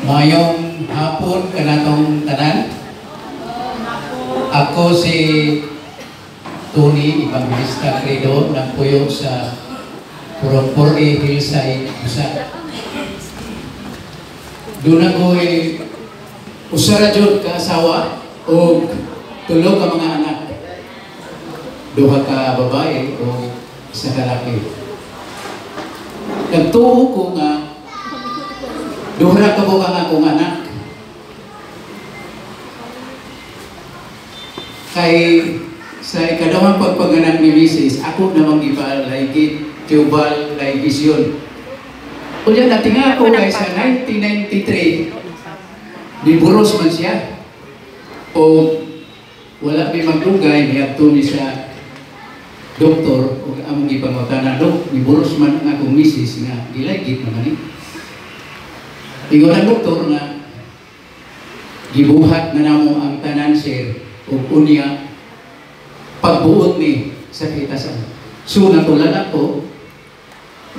Mayong hapon kanatong tanan. Ako si Tony Evangelista Credo, nagpuyo sa Purong-Puri Hillside, Busa. Doon ako'y usara dyan ka-asawa o tulo ka mga anak. Duha ka babae o isa ka laki. Nagtuo ko nga duha ka bukang akong anak. Kay sa ikadawang pagpanganak ni Mrs., ako namang ibalay tubal lay vision. Unya natinga ako kay sa 1993, diburos man siya. O wala may magdugay, niyagto ni sa doktor, o among ipangutana, Dok, diburos man ang akong Mrs. nga gilaygit naman eh. Ingon ang doktor nga, gibuhat na namo ang tanan sir, o unya, pagbuot ni sa kitasan. So natulala ko,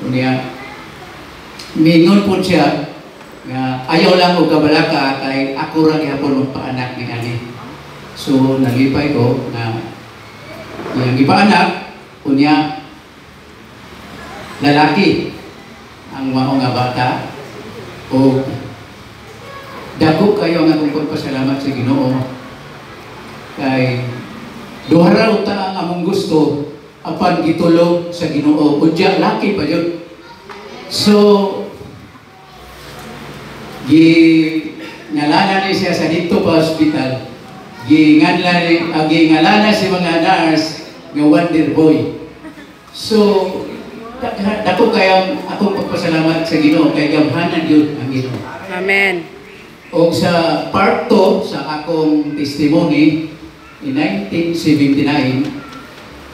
unya, mingon po siya, nga ayaw lang o kabalaka kay ako ra gihapon magpaanak ni ani. So nalipay ko na yang gipaanak unya lalaki ang mao nga bata o dako kayo nga akong pagpasalamat sa Ginoo kay duha ra uta ang among gusto apan gitulog sa Ginoo unya laki pa jud. So gingalana ni siya sa dito pa hospital. Gingalana si mga nurse nga Wonder Boy. So dako kayang akong pagpasalamat sa Ginoo kay gamhanan yun ang Ginoo. Amen. O sa part 2 sa akong testimony in 1979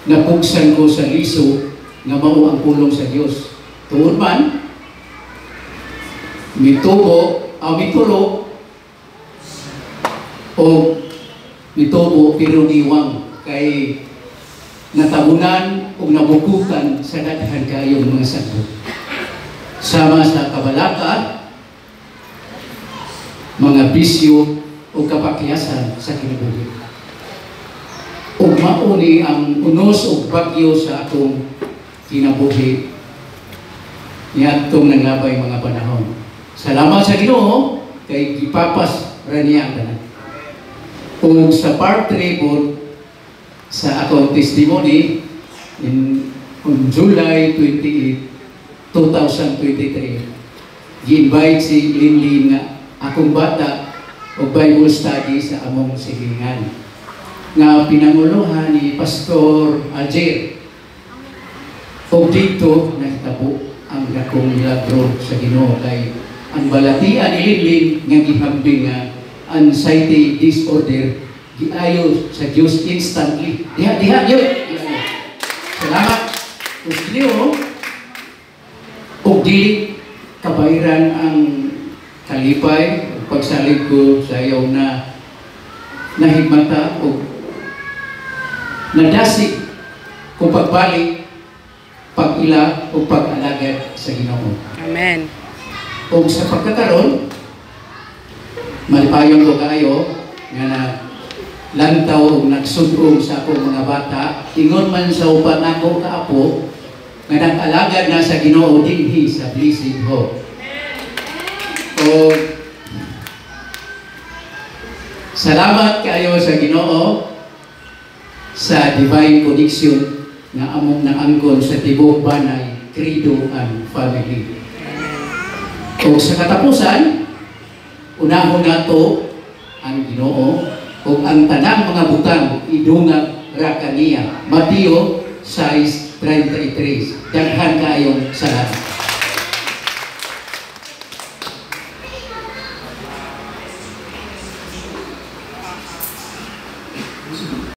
napugsan ko sa liso nga mao ang pulong sa Dios. Tuon man mituro o mitubo pero niwang kay natabunan o nabukukan sa daghan kayong mga sagot. Sama sa kabalaka, mga bisyo o kapakyasan sa kinabuhi. O mauni ang unos o bagyo sa atong kinabuhi niadtong nanglabay mga panahon. Salamat sa Ginoo kay gipapas ra niya ang tanan. Kung sa part 3 po sa akong testimony on July 28, 2023, gi-invite si Linlin nga akong bata o Bible study sa among silingan nga pinanguluhan ni Pastor Alger. O dito nahitabo ang dakong milagro sa Ginoo kay ang balatian ni Linlin nga gihambing nga anxiety disorder giayo sa Diyos instantly. Diha yun. Salamat. Kusliyo o dili kabayran ang kalipay o pagsalig ko sa iyo na nahigmata o nadasig kung pagbalik pag-ila o pag-alagad sa Ginoo. Amen. O sa pagkakaroon, malipayon ko kayo nga na lantaw o nagsudong sa akong mga bata, ingon man sa upan ako kaapo, nga nag-alagad na sa Ginoo dinhi sa Blessed Hope. O salamat kayo sa Ginoo sa divine connection nga among naangkon sa tibuok banay, Credo and family. O sa katapusan, unahon nato ang Ginoo o ang tanang mga butang idungag ra kaniya. Mateo 6:33. Daghan kayong salamat.